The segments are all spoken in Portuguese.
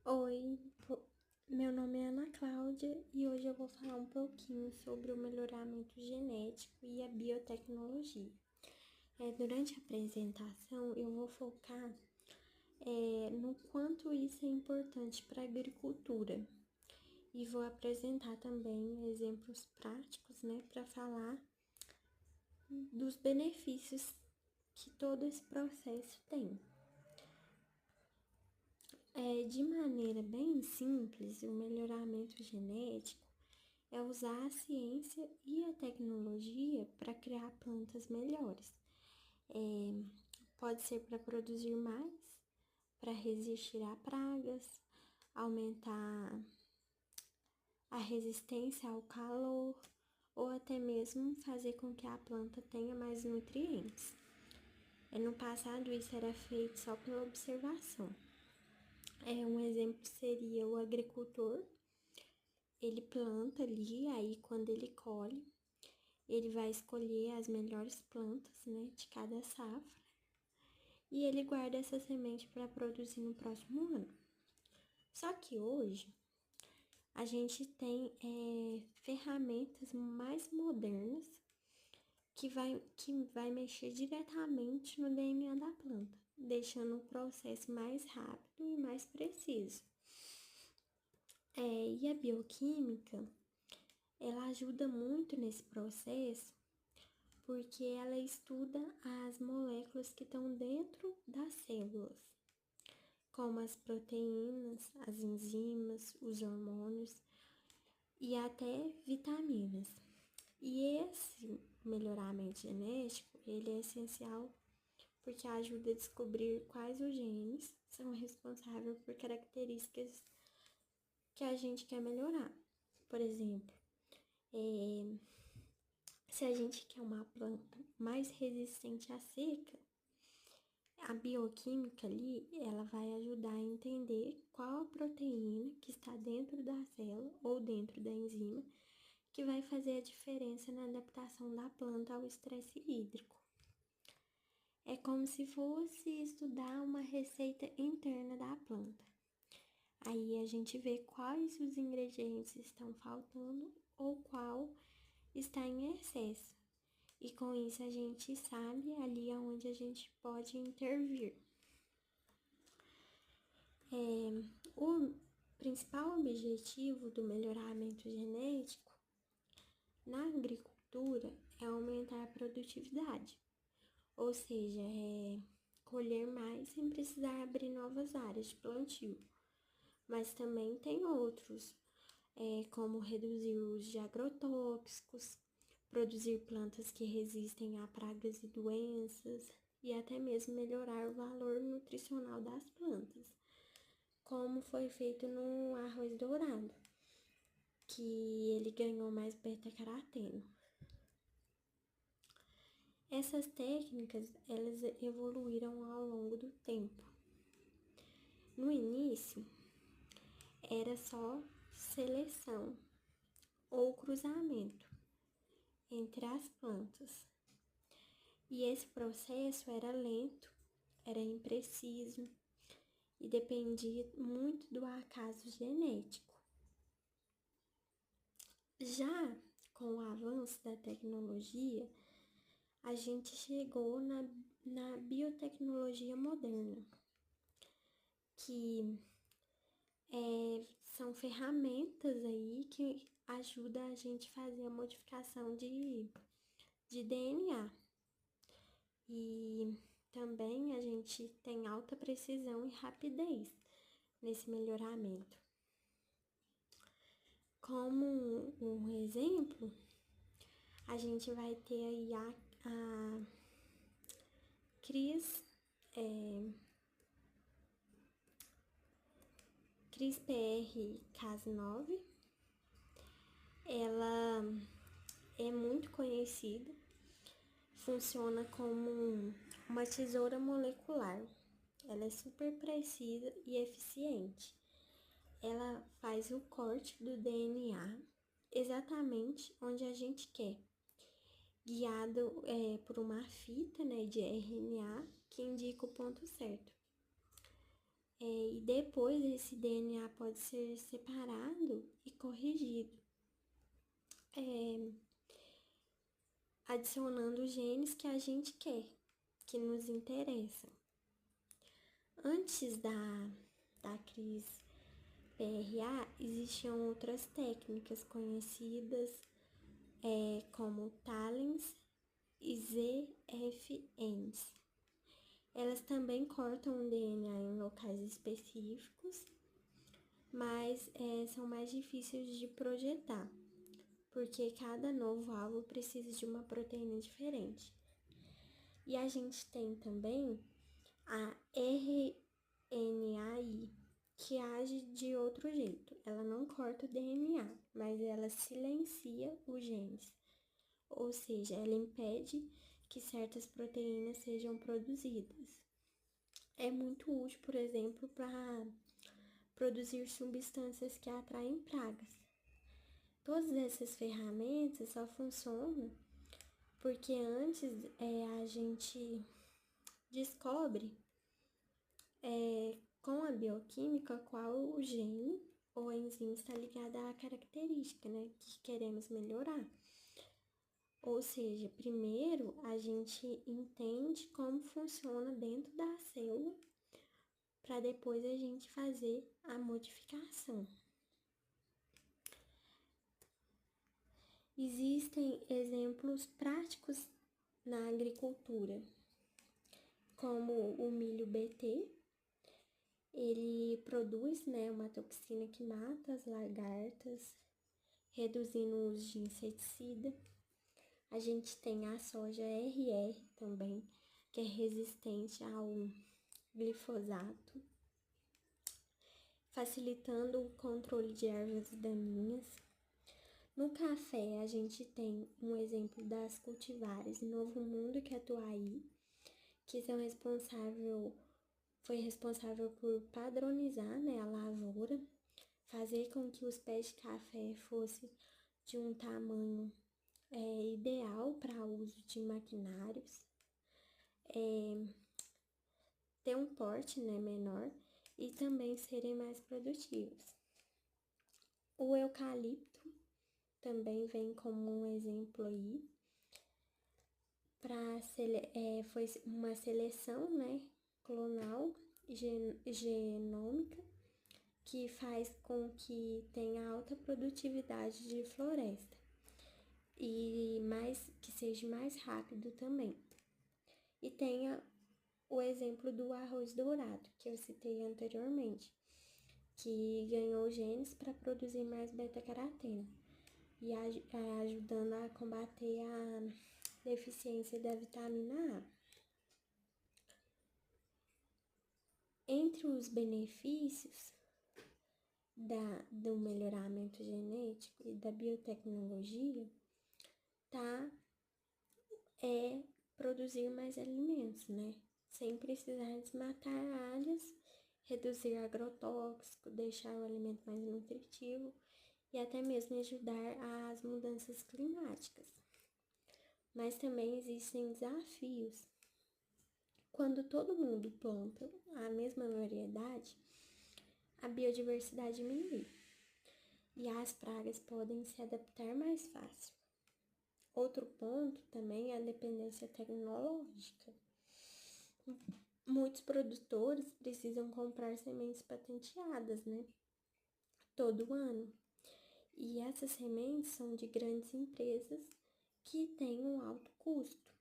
Oi, meu nome é Ana Cláudia e hoje eu vou falar um pouquinho sobre o melhoramento genético e a biotecnologia. Durante a apresentação, eu vou focar no quanto isso é importante para a agricultura e vou apresentar também exemplos práticos, para falar dos benefícios que todo esse processo tem. De maneira bem simples, o melhoramento genético é usar a ciência e a tecnologia para criar plantas melhores. Pode ser para produzir mais, para resistir a pragas, aumentar a resistência ao calor ou até mesmo fazer com que a planta tenha mais nutrientes. No passado, isso era feito só pela observação. Um exemplo seria o agricultor. Ele planta ali, aí quando ele colhe, ele vai escolher as melhores plantas, de cada safra. E ele guarda essa semente para produzir no próximo ano. Só que hoje, a gente tem ferramentas mais modernas que vai mexer diretamente no DNA da planta, deixando o processo mais rápido e mais preciso. E a bioquímica, ela ajuda muito nesse processo, porque ela estuda as moléculas que estão dentro das células, como as proteínas, as enzimas, os hormônios e até vitaminas. E esse melhoramento genético, ele é essencial porque ajuda a descobrir quais os genes são responsáveis por características que a gente quer melhorar. Por exemplo, se a gente quer uma planta mais resistente à seca, a bioquímica ali, ela vai ajudar a entender qual a proteína que está dentro da célula ou dentro da enzima que vai fazer a diferença na adaptação da planta ao estresse hídrico. É como se fosse estudar uma receita interna da planta. Aí a gente vê quais os ingredientes estão faltando ou qual está em excesso. E com isso a gente sabe ali onde a gente pode intervir. O principal objetivo do melhoramento genético na agricultura é aumentar a produtividade, ou seja, colher mais sem precisar abrir novas áreas de plantio. Mas também tem outros, como reduzir o uso de agrotóxicos, produzir plantas que resistem a pragas e doenças e até mesmo melhorar o valor nutricional das plantas, como foi feito no arroz dourado, que ele ganhou mais beta-caroteno. Essas técnicas, elas evoluíram ao longo do tempo. No início, era só seleção ou cruzamento entre as plantas. E esse processo era lento, era impreciso e dependia muito do acaso genético. Já com o avanço da tecnologia, a gente chegou na biotecnologia moderna, que são ferramentas aí que ajudam a gente a fazer a modificação de DNA. E também a gente tem alta precisão e rapidez nesse melhoramento. Como um exemplo, a gente vai ter aí a CRISPR-Cas9. Ela é muito conhecida, funciona como uma tesoura molecular. Ela é super precisa e eficiente. Ela faz o corte do DNA exatamente onde a gente quer, guiado por uma fita de RNA que indica o ponto certo. e depois esse DNA pode ser separado e corrigido, adicionando os genes que a gente quer, que nos interessam. Antes da CRISPR-PRA, existiam outras técnicas conhecidas como TALENs e ZFNs. Elas também cortam o DNA em locais específicos, mas são mais difíceis de projetar, porque cada novo alvo precisa de uma proteína diferente. E a gente tem também a RNAi, que age de outro jeito. Ela não corta o DNA, mas ela silencia os genes. Ou seja, ela impede que certas proteínas sejam produzidas. É muito útil, por exemplo, para produzir substâncias que atraem pragas. Todas essas ferramentas só funcionam porque antes a gente descobre com a bioquímica qual o gene ou enzima está ligada à característica, né, que queremos melhorar. Ou seja, primeiro a gente entende como funciona dentro da célula para depois a gente fazer a modificação. Existem exemplos práticos na agricultura, como o milho BT. Ele produz, uma toxina que mata as lagartas, reduzindo o uso de inseticida. A gente tem a soja RR também, que é resistente ao glifosato, facilitando o controle de ervas daninhas. No café, a gente tem um exemplo das cultivares Novo Mundo e Catuai, que foi responsável por padronizar, a lavoura, fazer com que os pés de café fossem de um tamanho ideal para uso de maquinários, ter um porte menor e também serem mais produtivos. O eucalipto também vem como um exemplo aí, foi uma seleção clonal genômica que faz com que tenha alta produtividade de floresta e que seja mais rápido também. E tenha o exemplo do arroz dourado, que eu citei anteriormente, que ganhou genes para produzir mais beta-caroteno e ajudando a combater a deficiência da vitamina A. Entre os benefícios do melhoramento genético e da biotecnologia, produzir mais alimentos, sem precisar desmatar áreas, reduzir agrotóxico, deixar o alimento mais nutritivo e até mesmo ajudar às mudanças climáticas. Mas também existem desafios. Quando todo mundo planta a mesma variedade, a biodiversidade diminui e as pragas podem se adaptar mais fácil. Outro ponto também é a dependência tecnológica. Muitos produtores precisam comprar sementes patenteadas, todo ano. E essas sementes são de grandes empresas que têm um alto custo.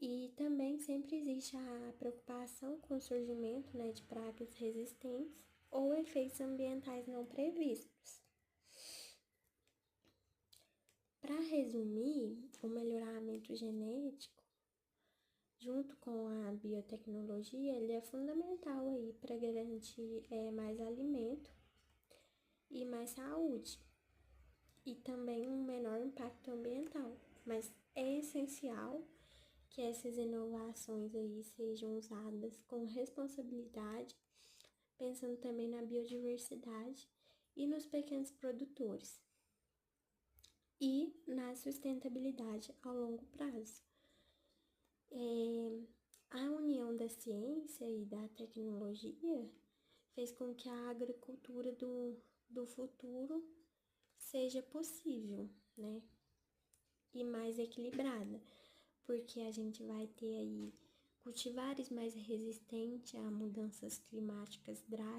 E também sempre existe a preocupação com o surgimento de pragas resistentes ou efeitos ambientais não previstos. Para resumir, o melhoramento genético, junto com a biotecnologia, ele é fundamental aí para garantir mais alimento e mais saúde e também um menor impacto ambiental. Mas é essencial que essas inovações aí sejam usadas com responsabilidade, pensando também na biodiversidade e nos pequenos produtores e na sustentabilidade ao longo prazo. A união da ciência e da tecnologia fez com que a agricultura do futuro seja possível, né? E mais equilibrada, porque a gente vai ter aí cultivares mais resistentes a mudanças climáticas drásticas,